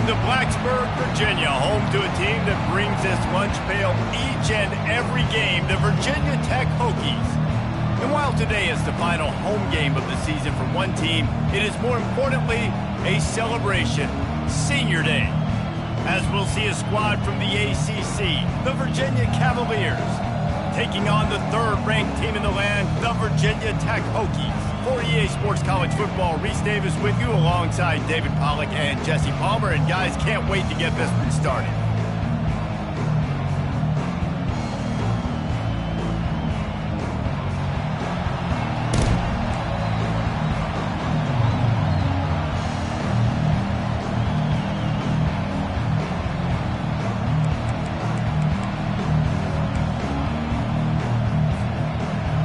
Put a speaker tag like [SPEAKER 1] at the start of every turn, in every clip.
[SPEAKER 1] Welcome to Blacksburg, Virginia, home to a team that brings this lunch pail each and every game, the Virginia Tech Hokies. And while today is the final home game of the season for one team, it is more importantly a celebration, Senior Day, as we'll see a squad from the ACC, the Virginia Cavaliers, taking on the third-ranked team in the land, the Virginia Tech Hokies. For EA Sports College Football, Reese Davis with you alongside David Pollack and Jesse Palmer. And guys, can't wait to get this one started.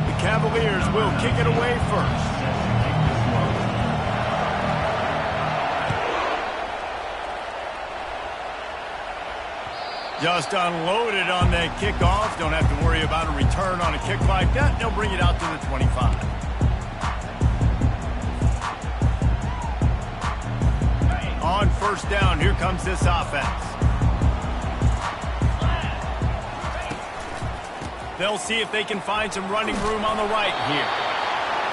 [SPEAKER 1] The Cavaliers will kick it away first. Just unloaded on that kickoff. Don't have to worry about a return on a kick like that. They'll bring it out to the 25. On first down, here comes this offense. They'll see if they can find some running room on the right here.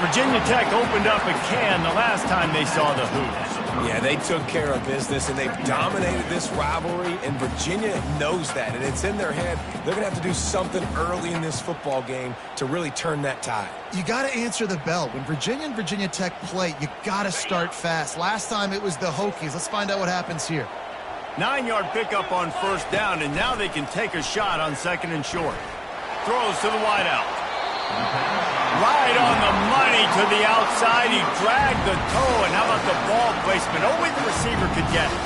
[SPEAKER 1] Virginia Tech opened up a can the last time they saw the Hoos.
[SPEAKER 2] Yeah, they took care of business, and they've dominated this rivalry, and Virginia knows that, and it's in their head. They're going to have to do something early in this football game to really turn that tide.
[SPEAKER 3] You got to answer the bell. When Virginia and Virginia Tech play, you got to start fast. Last time it was the Hokies. Let's find out what happens here.
[SPEAKER 1] 9-yard pickup on first down, and now they can take a shot on second and short. Throws to the wideout. Right on the money to the outside. He dragged the toe, and how about the ball placement? Only the receiver could get it.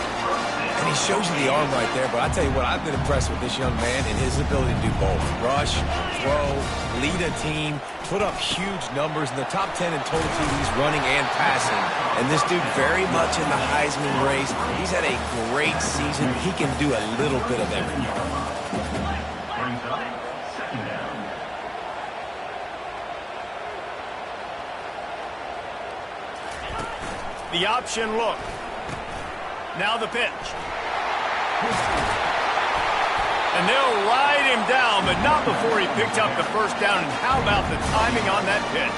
[SPEAKER 2] And he shows you the arm right there, but I tell you what, I've been impressed with this young man and his ability to do both. Rush, throw, lead a team, put up huge numbers in the top 10 in total TDs running and passing. And this dude very much in the Heisman race. He's had a great season. He can do a little bit of everything.
[SPEAKER 1] The option look. Now the pitch. And they'll ride him down, but not before he picked up the first down. And how about the timing on that pitch?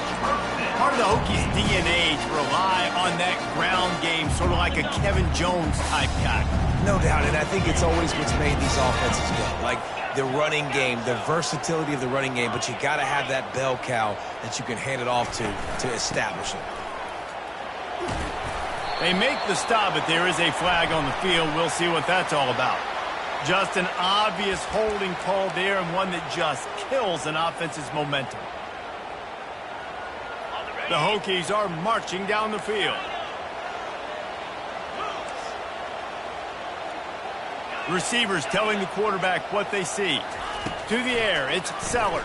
[SPEAKER 1] Part of the Hokies' DNA to rely on that ground game, sort of like a Kevin Jones type guy.
[SPEAKER 2] No doubt, and I think it's always what's made these offenses go. Like the running game, the versatility of the running game, but you got to have that bell cow that you can hand it off to establish it.
[SPEAKER 1] They make the stop, but there is a flag on the field. We'll see what that's all about. Just an obvious holding call there, and one that just kills an offense's momentum. The Hokies are marching down the field. Receivers telling the quarterback what they see. To the air, it's Sellers.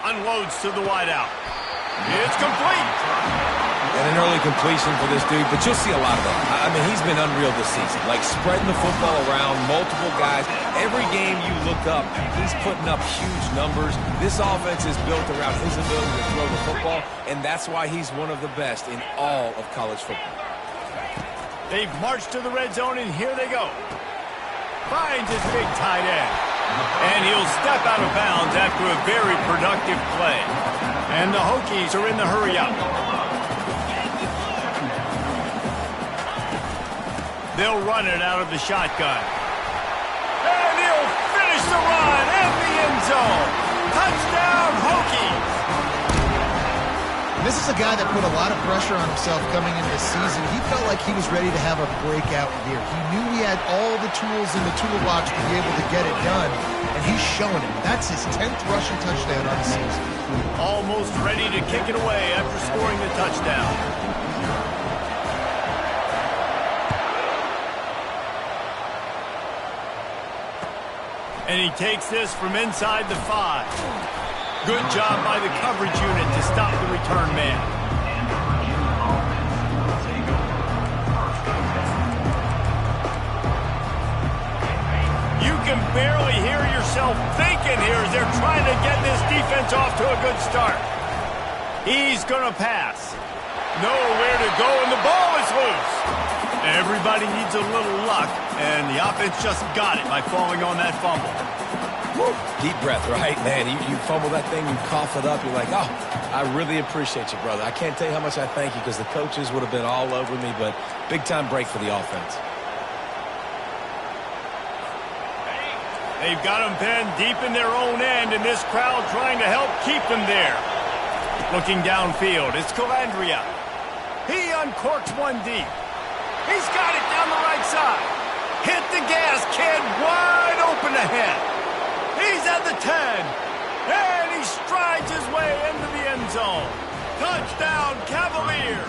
[SPEAKER 1] Unloads to the wideout. It's complete.
[SPEAKER 2] And an early completion for this dude, but you'll see a lot of that. I mean, he's been unreal this season. Like spreading the football around, multiple guys. Every game you look up, he's putting up huge numbers. This offense is built around his ability to throw the football, and that's why he's one of the best in all of college football.
[SPEAKER 1] They've marched to the red zone, and here they go. Finds his big tight end. And he'll step out of bounds after a very productive play. And the Hokies are in the hurry up. They'll run it out of the shotgun. And he'll finish the run in the end zone. Touchdown, Hokies!
[SPEAKER 3] This is a guy that put a lot of pressure on himself coming into the season. He felt like he was ready to have a breakout year. He knew he had all the tools in the toolbox to be able to get it done, and he's showing it. That's his 10th rushing touchdown on the season.
[SPEAKER 1] Almost ready to kick it away after scoring the touchdown. And he takes this from inside the 5. Good job by the coverage unit to stop the return man. You can barely hear yourself thinking here as they're trying to get this defense off to a good start. He's going to pass. Nowhere to go, and the ball is loose. Everybody needs a little luck, and the offense just got it by falling on that fumble.
[SPEAKER 2] Woo. Deep breath, right? Man, you fumble that thing, you cough it up, you're like, oh, I really appreciate you, brother. I can't tell you how much I thank you because the coaches would have been all over me, but big-time break for the offense.
[SPEAKER 1] They've got them pinned deep in their own end, and this crowd trying to help keep them there. Looking downfield, it's Calandria. He uncorks one deep. He's got it down the right side. Hit the gas, kid, wide open ahead. He's at the 10, and he strides his way into the end zone. Touchdown, Cavaliers.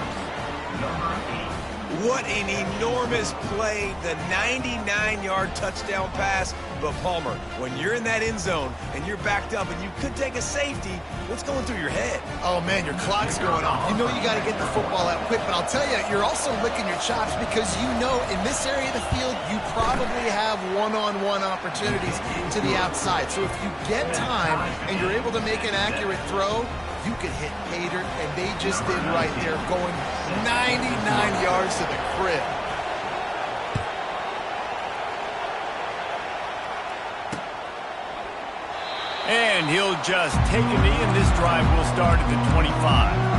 [SPEAKER 2] What an enormous play, the 99-yard touchdown pass. But Palmer, when you're in that end zone and you're backed up and you could take a safety, what's going through your head?
[SPEAKER 3] Oh, man, your clock's going on. You know you got to get the football out quick, but I'll tell you, you're also licking your chops because you know in this area of the field, you probably have one-on-one opportunities to the outside. So if you get time and you're able to make an accurate throw, you could hit Pater, and they just did right there, going 99 yards to the crib.
[SPEAKER 1] And he'll just take a knee, and this drive will start at the 25.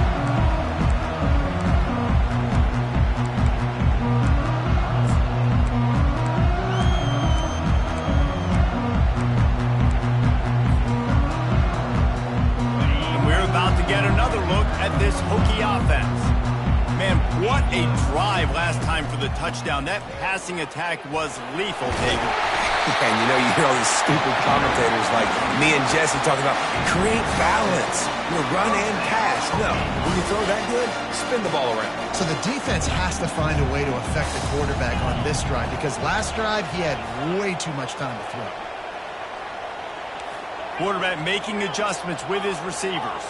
[SPEAKER 1] Get another look at this Hokie offense. Man, what a drive last time for the touchdown. That passing attack was lethal, David.
[SPEAKER 2] And you know, you hear all these stupid commentators like me and Jesse talking about create balance, run and pass. No, when you throw that good, spin the ball around.
[SPEAKER 3] So the defense has to find a way to affect the quarterback on this drive because last drive he had way too much time to throw.
[SPEAKER 1] Quarterback making adjustments with his receivers.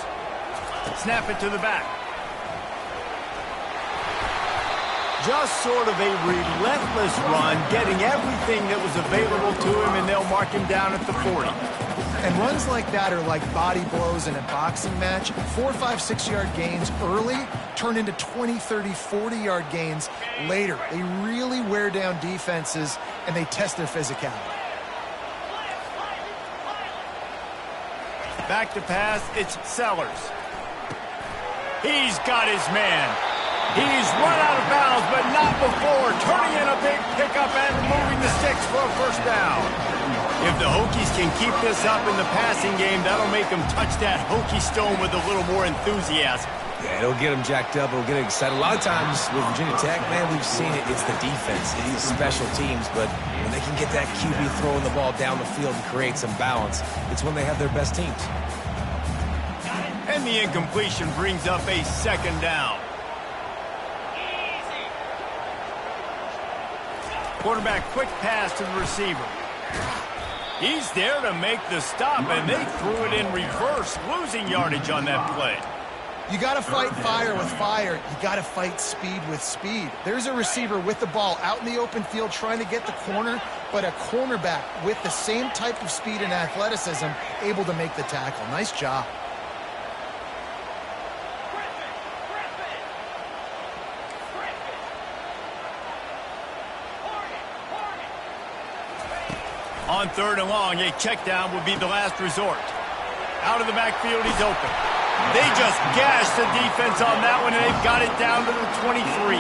[SPEAKER 1] Snap it to the back. Just sort of a relentless run, getting everything that was available to him, and they'll mark him down at the 40.
[SPEAKER 3] And runs like that are like body blows in a boxing match. 4, 5, 6-yard gains early turn into 20, 30, 40-yard gains later. They really wear down defenses, and they test their physicality.
[SPEAKER 1] Back to pass, it's Sellers. He's got his man. He's run out of bounds, but not before. Turning in a big pickup and moving the sticks for a first down. If the Hokies can keep this up in the passing game, that'll make them touch that Hokie stone with a little more enthusiasm.
[SPEAKER 2] Yeah, it'll get them jacked up. It'll get them excited. A lot of times with Virginia Tech, man, we've seen it. It's the defense. It's special teams. But when they can get that QB throwing the ball down the field and create some balance, it's when they have their best teams.
[SPEAKER 1] And the incompletion brings up a second down. Quarterback quick pass to the receiver. He's there to make the stop, and they threw it in reverse, losing yardage on that play.
[SPEAKER 3] You got to fight fire with fire. You got to fight speed with speed. There's a receiver with the ball out in the open field trying to get the corner, but a cornerback with the same type of speed and athleticism able to make the tackle. Nice job.
[SPEAKER 1] On 3rd and long, a check down would be the last resort. Out of the backfield, he's open. They just gashed the defense on that one, and they've got it down to the 23.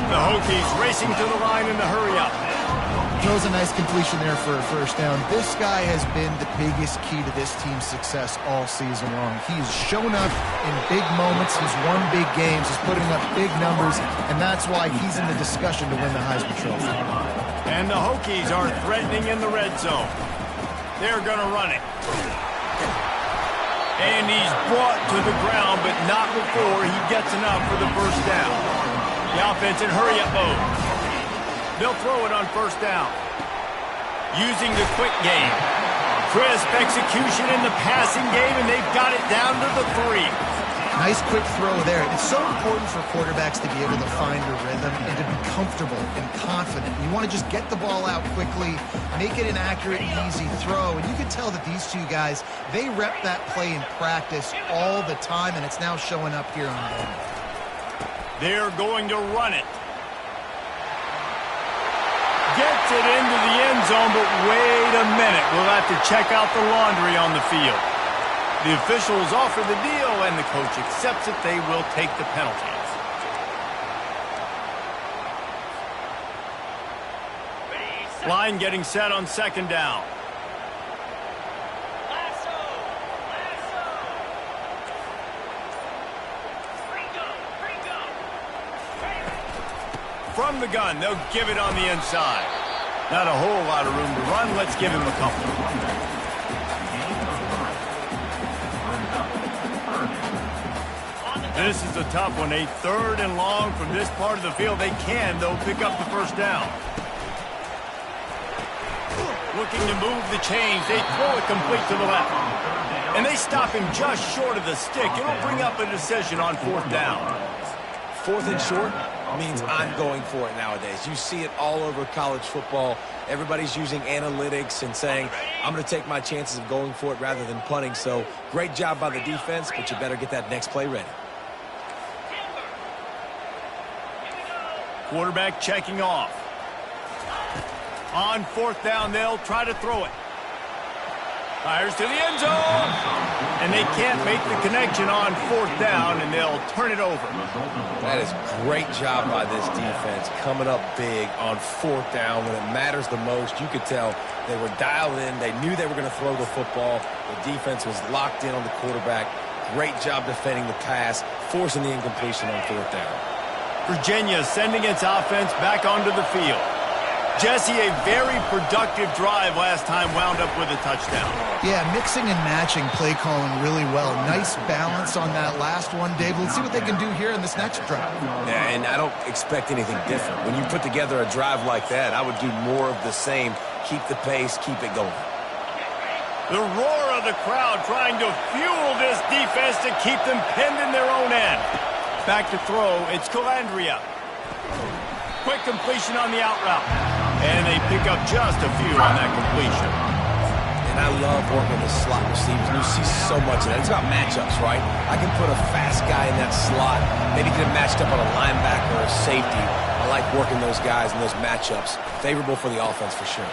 [SPEAKER 1] The Hokies racing to the line in the hurry-up.
[SPEAKER 3] Throws a nice completion there for a first down. This guy has been the biggest key to this team's success all season long. He's shown up in big moments. He's won big games. He's putting up big numbers, and that's why he's in the discussion to win the Heisman Trophy.
[SPEAKER 1] And the Hokies are threatening in the red zone. They're going to run it. And he's brought to the ground, but not before he gets enough for the first down. The offense in hurry-up mode. They'll throw it on first down. Using the quick game. Crisp execution in the passing game, and they've got it down to the 3.
[SPEAKER 3] Nice quick throw there. It's so important for quarterbacks to be able to find a rhythm and to be comfortable and confident. You want to just get the ball out quickly, make it an accurate, easy throw. And you can tell that these two guys, they rep that play in practice all the time, and it's now showing up here on game.
[SPEAKER 1] They're going to run it. Gets it into the end zone, but wait a minute. We'll have to check out the laundry on the field. The officials offer the deal, and the coach accepts it. They will take the penalties. Line getting set on second down. From the gun, they'll give it on the inside. Not a whole lot of room to run. Let's give him a couple. This is a tough one. A 3rd and long from this part of the field. They can, though, pick up the first down. Looking to move the chains. They throw it complete to the left. And they stop him just short of the stick. It'll bring up a decision on 4th down.
[SPEAKER 2] 4th and short means I'm going for it nowadays. You see it all over college football. Everybody's using analytics and saying, I'm going to take my chances of going for it rather than punting. So great job by the defense, but you better get that next play ready.
[SPEAKER 1] Quarterback checking off. On 4th down, they'll try to throw it. Fires to the end zone. And they can't make the connection on 4th down, and they'll turn it over.
[SPEAKER 2] That is great job by this defense, coming up big on 4th down when it matters the most. You could tell they were dialed in. They knew they were going to throw the football. The defense was locked in on the quarterback. Great job defending the pass, forcing the incompletion on 4th down.
[SPEAKER 1] Virginia sending its offense back onto the field. Jesse, a very productive drive last time, wound up with a touchdown.
[SPEAKER 3] Yeah, mixing and matching play calling really well. Nice balance on that last one, Dave. Let's see what they can do here in this next drive.
[SPEAKER 2] Yeah, and I don't expect anything different. When you put together a drive like that, I would do more of the same. Keep the pace, keep it going.
[SPEAKER 1] The roar of the crowd trying to fuel this defense to keep them pinned in their own end. Back to throw, it's Calandria. Quick completion on the out route. And they pick up just a few on that completion.
[SPEAKER 2] And I love working the slot receivers. You see so much of that. It's about matchups, right? I can put a fast guy in that slot, maybe get him matched up on a linebacker or a safety. I like working those guys in those matchups. Favorable for the offense for sure.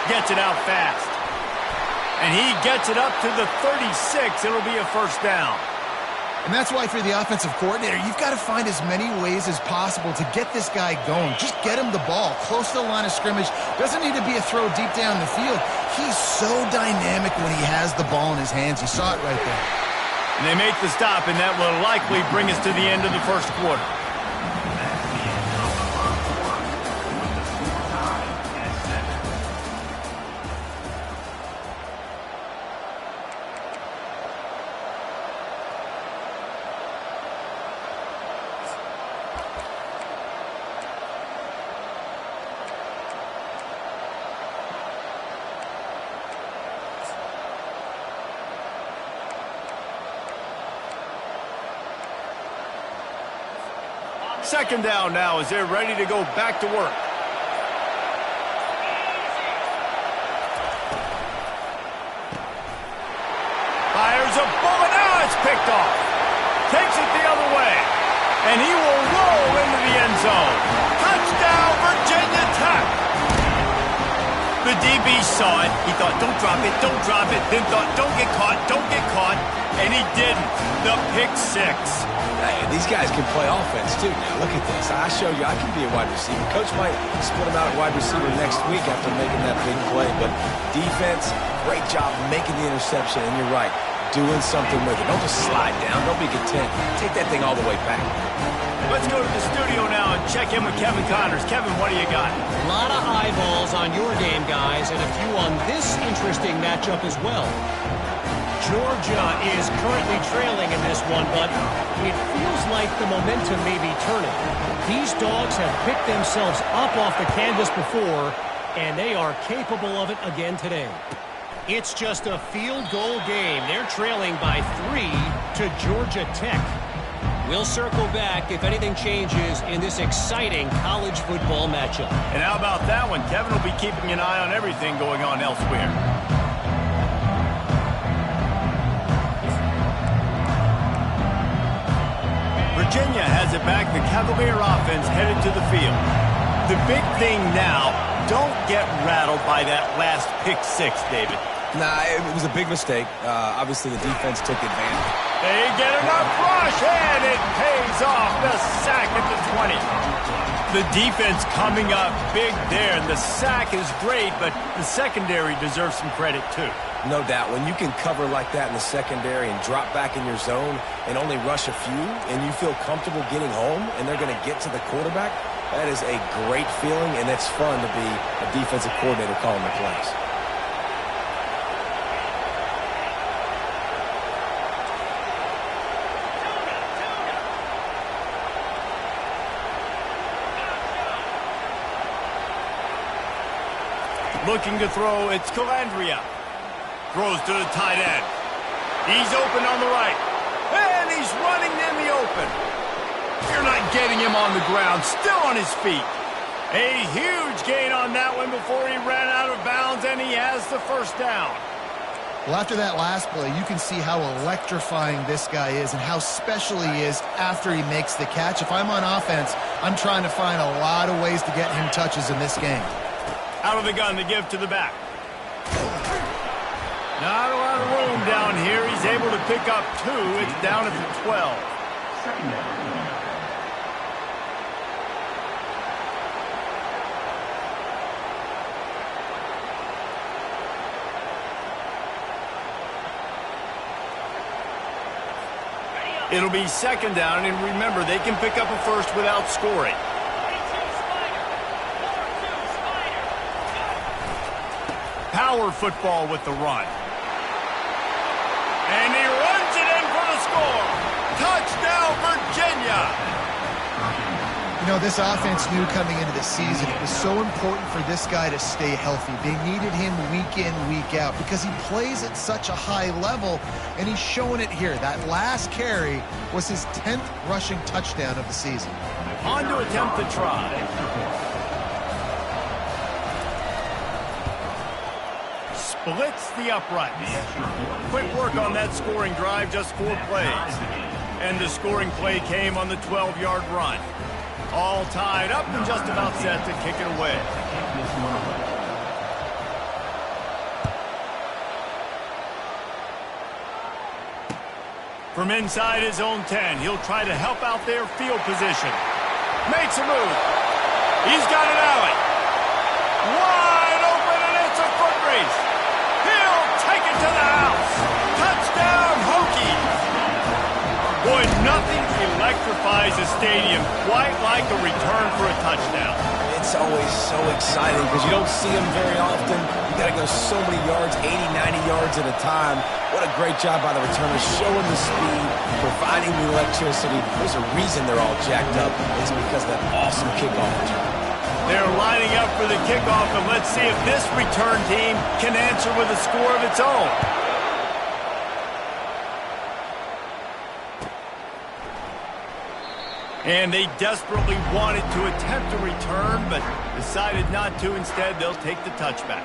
[SPEAKER 1] Gets it out fast. And he gets it up to the 36. It'll be a first down.
[SPEAKER 3] And that's why for the offensive coordinator, you've got to find as many ways as possible to get this guy going. Just get him the ball close to the line of scrimmage. Doesn't need to be a throw deep down the field. He's so dynamic when he has the ball in his hands. You saw it right there.
[SPEAKER 1] And they make the stop, and that will likely bring us to the end of the first quarter. Second down now as they're ready to go back to work. Fires a bullet. Now it's picked off. Takes it the other way. And he will roll into the end zone. Touchdown, Virginia Tech. The DB saw it. He thought, don't drop it, don't drop it. Then thought, don't get caught, don't get caught. And he didn't. The pick six.
[SPEAKER 2] Hey, these guys can play offense, too. Now, look at this. I showed you I can be a wide receiver. Coach might split him out at wide receiver next week after making that big play. But defense, great job making the interception. And you're right, doing something with it. Don't just slide down. Don't be content. Take that thing all the way back.
[SPEAKER 1] Let's go to the studio now and check in with Kevin Connors. Kevin, what do you got?
[SPEAKER 4] A lot of eyeballs on your game, guys, and a few on this interesting matchup as well. Georgia is currently trailing in this one, but it feels like the momentum may be turning. These dogs have picked themselves up off the canvas before, and they are capable of it again today. It's just a field goal game. They're trailing by 3 to Georgia Tech. We'll circle back if anything changes in this exciting college football matchup.
[SPEAKER 1] And how about that one? Kevin will be keeping an eye on everything going on elsewhere. Virginia has it back. The Cavalier offense headed to the field. The big thing now, don't get rattled by that last pick six, David.
[SPEAKER 2] Nah, it was a big mistake. Obviously, the defense took advantage.
[SPEAKER 1] They get enough rush, and it pays off. The sack at the 20. The defense coming up big there, and the sack is great, but the secondary deserves some credit, too.
[SPEAKER 2] No doubt. When you can cover like that in the secondary and drop back in your zone and only rush a few, and you feel comfortable getting home, and they're going to get to the quarterback, that is a great feeling, and it's fun to be a defensive coordinator calling the plays.
[SPEAKER 1] Looking to throw, it's Calandria. Throws to the tight end. He's open on the right. And he's running in the open. You're not getting him on the ground, still on his feet. A huge gain on that one before he ran out of bounds, and he has the first down.
[SPEAKER 3] Well, after that last play, you can see how electrifying this guy is and how special he is after he makes the catch. If I'm on offense, I'm trying to find a lot of ways to get him touches in this game.
[SPEAKER 1] Out of the gun to give to the back. Not a lot of room down here. He's able to pick up 2. It's down at the 12. It'll be second down, and remember, they can pick up a first without scoring. Power football with the run. And he runs it in for the score. Touchdown, Virginia.
[SPEAKER 3] You know, this offense knew coming into the season it was so important for this guy to stay healthy. They needed him week in, week out because he plays at such a high level, and he's showing it here. That last carry was his 10th rushing touchdown of the season.
[SPEAKER 1] On to attempt the try. Splits the uprights. Quick work on that scoring drive, just 4 plays. And the scoring play came on the 12-yard run. All tied up and just about set to kick it away. From inside his own 10, he'll try to help out their field position. Makes a move. He's got an alley. Wide open, and it's a foot race. He'll take it to the house. Touchdown, Hokies. Boy, nothing electrifies a stadium quite like a return for a touchdown.
[SPEAKER 2] It's always so exciting because you don't see them very often. You got to go so many yards, 80, 90 yards at a time. What a great job by the returners, showing the speed, providing the electricity. There's a reason they're all jacked up. It's because of that awesome kickoff return.
[SPEAKER 1] They're lining up for the kickoff, and let's see if this return team can answer with a score of its own. And they desperately wanted to attempt a return, but decided not to. Instead, they'll take the touchback.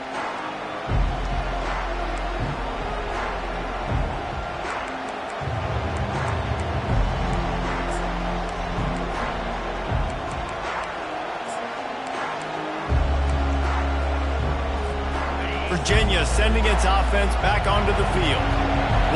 [SPEAKER 1] Virginia sending its offense back onto the field.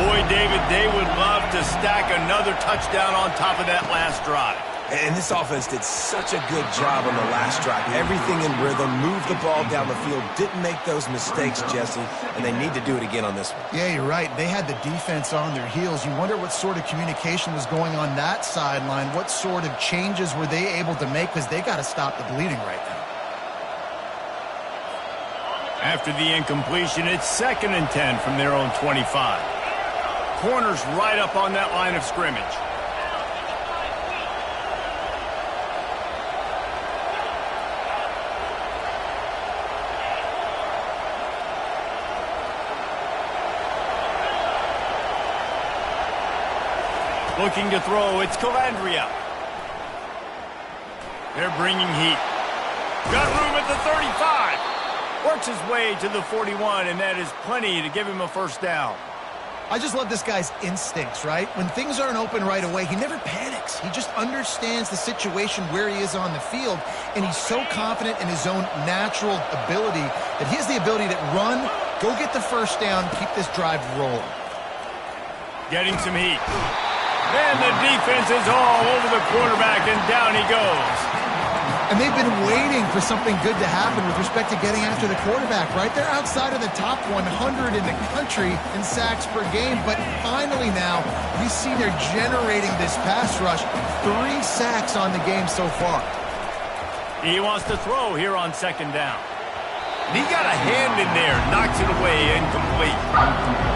[SPEAKER 1] Boy, David, they would love to stack another touchdown on top of that last drive.
[SPEAKER 2] And this offense did such a good job on the last drive. Everything in rhythm, moved the ball down the field, didn't make those mistakes, Jesse, and they need to do it again on this one.
[SPEAKER 3] Yeah, you're right. They had the defense on their heels. You wonder what sort of communication was going on that sideline. What sort of changes were they able to make, because they got to stop the bleeding right now.
[SPEAKER 1] After the incompletion, it's 2nd and 10 from their own 25. Corners right up on that line of scrimmage. Looking to throw, it's Calandria. They're bringing heat. Got room at the 35. Works his way to the 41, and that is plenty to give him a first down.
[SPEAKER 3] I just love this guy's instincts, right? When things aren't open right away, he never panics. He just understands the situation where he is on the field, and he's so confident in his own natural ability that he has the ability to run, go get the first down, keep this drive rolling.
[SPEAKER 1] Getting some heat. And the defense is all over the quarterback, and down he goes.
[SPEAKER 3] And they've been waiting for something good to happen with respect to getting after the quarterback, right? They're outside of the top 100 in the country in sacks per game, but finally now we see they're generating this pass rush. 3 sacks on the game so far.
[SPEAKER 1] He wants to throw here on second down. He got a hand in there, knocks it away, incomplete.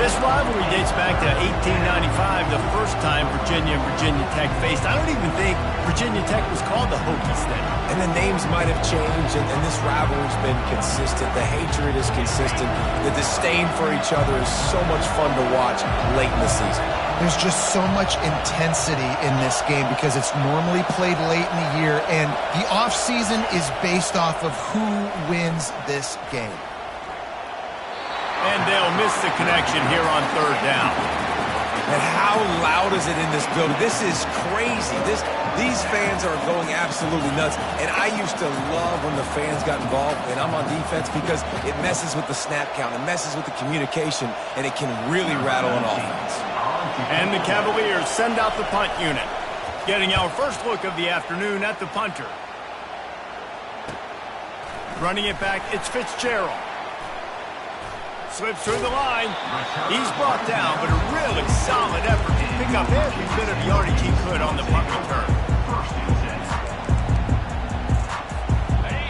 [SPEAKER 1] This rivalry dates back to 1895, the first time Virginia and Virginia Tech faced. I don't even think Virginia Tech was called the Hokies then.
[SPEAKER 2] And the names might have changed, and this rivalry's been consistent. The hatred is consistent. The disdain for each other is so much fun to watch late in the season.
[SPEAKER 3] There's just so much intensity in this game because it's normally played late in the year, and the offseason is based off of who wins this game.
[SPEAKER 1] And they'll miss the connection here on third down.
[SPEAKER 2] And how loud is it in this building? This is crazy. These fans are going absolutely nuts. And I used to love when the fans got involved, and I'm on defense, because it messes with the snap count, it messes with the communication, and it can really rattle an offense.
[SPEAKER 1] And the Cavaliers send out the punt unit. Getting our first look of the afternoon at the punter. Running it back, it's Fitzgerald. Slips through the line. He's brought down, but a really solid effort to pick up every bit of yardage he could on the punt return.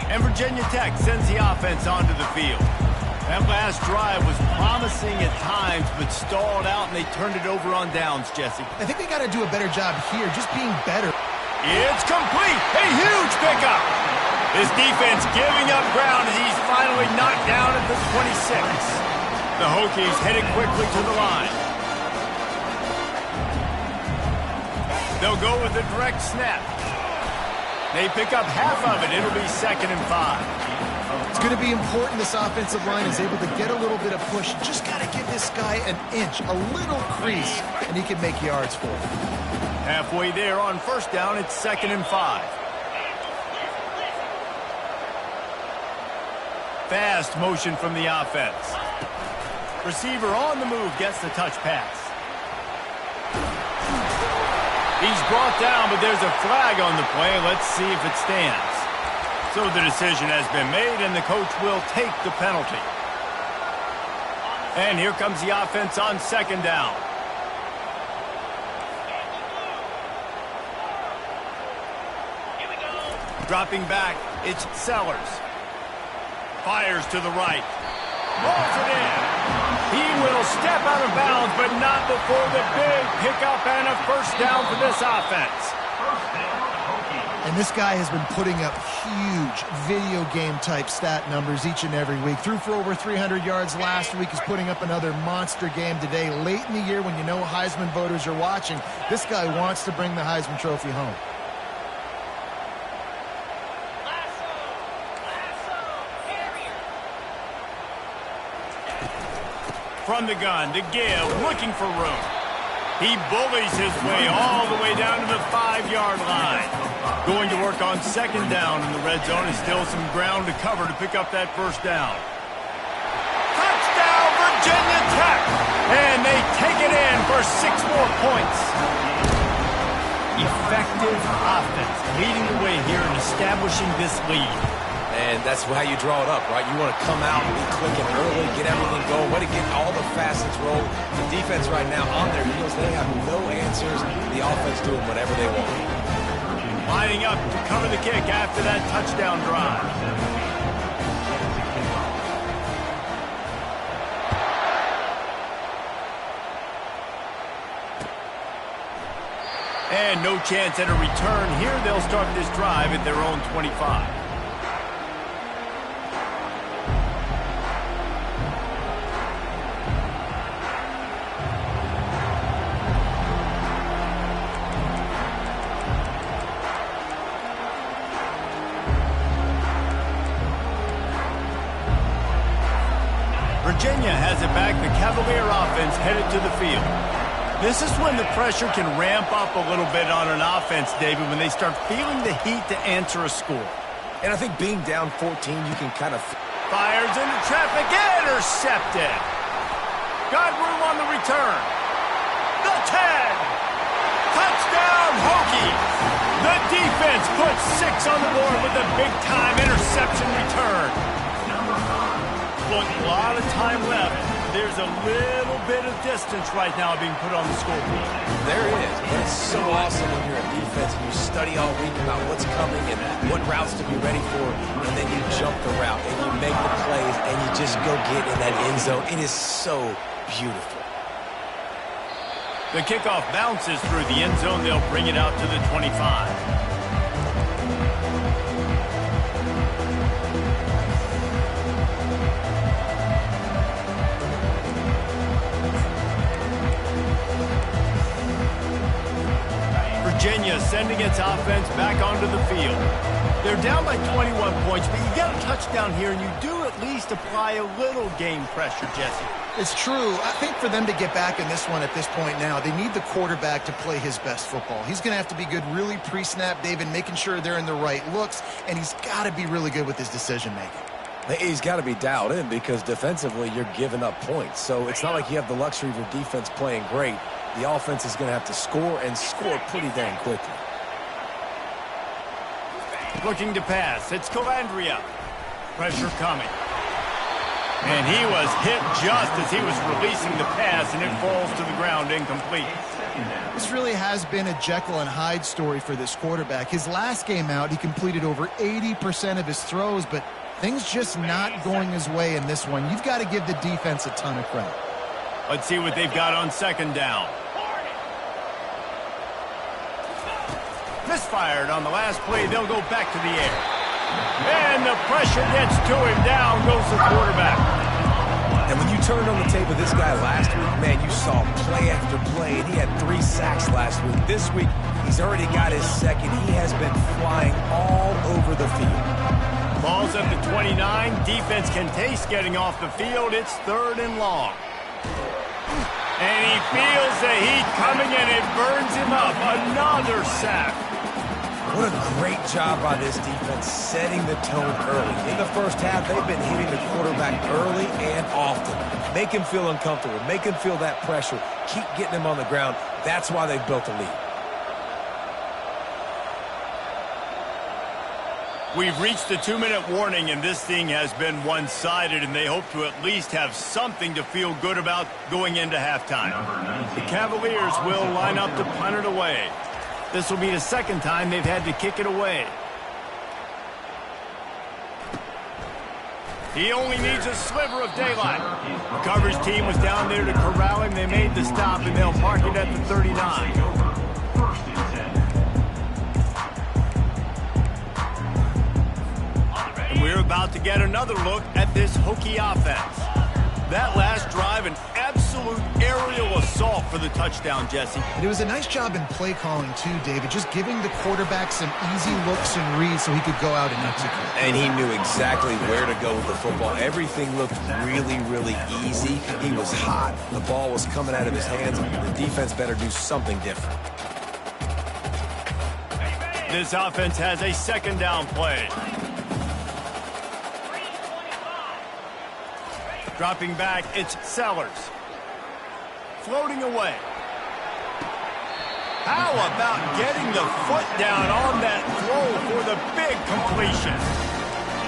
[SPEAKER 1] And Virginia Tech sends the offense onto the field. That last drive was promising at times, but stalled out, and they turned it over on downs, Jesse.
[SPEAKER 3] I think they got to do a better job here, just being better.
[SPEAKER 1] It's complete. A huge pickup. His defense giving up ground as he's finally knocked down at the 26. The Hokies headed quickly to the line. They'll go with a direct snap. They pick up half of it. It'll be 2nd and 5.
[SPEAKER 3] It's going to be important this offensive line is able to get a little bit of push. Just got to give this guy an inch, a little crease, and he can make yards for it.
[SPEAKER 1] Halfway there on first down, it's 2nd and 5. Fast motion from the offense. Receiver on the move gets the touch pass. He's brought down, but there's a flag on the play. Let's see if it stands. So the decision has been made, and the coach will take the penalty. And here comes the offense on second down. Dropping back, it's Sellers. Fires to the right. Rolls it in. He will step out of bounds, but not before the big pickup and a first down for this offense.
[SPEAKER 3] And this guy has been putting up huge video game type stat numbers each and every week. Threw for over 300 yards last week. He's putting up another monster game today. Late in the year when you know Heisman voters are watching, this guy wants to bring the Heisman Trophy home.
[SPEAKER 1] From the gun to give, looking for room. He bullies his way all the way down to the 5-yard line. Going to work on second down in the red zone, and still some ground to cover to pick up that first down. Touchdown, Virginia Tech! And they take it in for 6 more points. Effective offense leading the way here and establishing this lead.
[SPEAKER 2] And that's how you draw it up, right? You want to come out and be clicking early, get everything going, want to get all the facets rolled. The defense right now on their heels, they have no answers. The offense doing whatever they want.
[SPEAKER 1] Lining up to cover the kick after that touchdown drive. And no chance at a return here. They'll start this drive at their own 25. Virginia Virginia has it back. The Cavalier offense headed to the field. This is when the pressure can ramp up a little bit on an offense, David, when they start feeling the heat to answer a score.
[SPEAKER 2] And I think being down 14, you can kind of...
[SPEAKER 1] Fires into traffic, intercepted. Got room on the return. The 10. Touchdown, Hokies. The defense puts 6 on the board with a big-time interception return. Look, a lot of time left. There's a little bit of distance right now being put on the scoreboard.
[SPEAKER 2] There is, but it's so awesome when you're a defense and you study all week about what's coming and what routes to be ready for, and then you jump the route and you make the plays and you just go get in that end zone. It is so beautiful.
[SPEAKER 1] The kickoff bounces through the end zone. They'll bring it out to the 25. Virginia sending its offense back onto the field. They're down by 21 points, but you get a touchdown here, and you do at least apply a little game pressure, Jesse.
[SPEAKER 3] It's true. I think for them to get back in this one at this point now, they need the quarterback to play his best football. He's going to have to be good really pre-snap, David, making sure they're in the right looks, and he's got to be really good with his decision-making.
[SPEAKER 2] He's got to be dialed in because defensively you're giving up points. So it's not like you have the luxury of your defense playing great. The offense is going to have to score and score pretty dang quickly.
[SPEAKER 1] Looking to pass. It's Calandria. Pressure coming. And he was hit just as he was releasing the pass, and it falls to the ground incomplete.
[SPEAKER 3] This really has been a Jekyll and Hyde story for this quarterback. His last game out, he completed over 80% of his throws, but things just not going his way in this one. You've got to give the defense a ton of credit.
[SPEAKER 1] Let's see what they've got on second down. Misfired on the last play. They'll go back to the air. And the pressure gets to him. Down goes the quarterback.
[SPEAKER 2] And when you turned on the tape of this guy last week, man, you saw play after play, and he had 3 sacks last week. This week, he's already got his second. He has been flying all over the field.
[SPEAKER 1] Ball's at the 29. Defense can taste getting off the field. It's 3rd and long. And he feels the heat coming, and it burns him up. Another sack.
[SPEAKER 2] What a great job by this defense setting the tone early. In the first half, they've been hitting the quarterback early and often. Make him feel uncomfortable. Make him feel that pressure. Keep getting him on the ground. That's why they've built a lead.
[SPEAKER 1] We've reached the 2-minute warning, and this thing has been one-sided, and they hope to at least have something to feel good about going into halftime. The Cavaliers will line up to punt it away. This will be the second time they've had to kick it away. He only needs a sliver of daylight. The coverage team was down there to corral him. They made the stop, and they'll mark it at the 39. And we're about to get another look at this Hokie offense. That last drive, an absolute aerial assault for the touchdown, Jesse.
[SPEAKER 3] It was a nice job in play calling, too, David, just giving the quarterback some easy looks and reads so he could go out and execute.
[SPEAKER 2] And he knew exactly where to go with the football. Everything looked really, really easy. He was hot. The ball was coming out of his hands. The defense better do something different.
[SPEAKER 1] This offense has a second down play. Dropping back, it's Sellers. Floating away. How about getting the foot down on that throw for the big completion?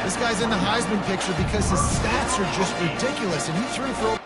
[SPEAKER 3] This guy's in the Heisman picture because his stats are just ridiculous, and he threw for...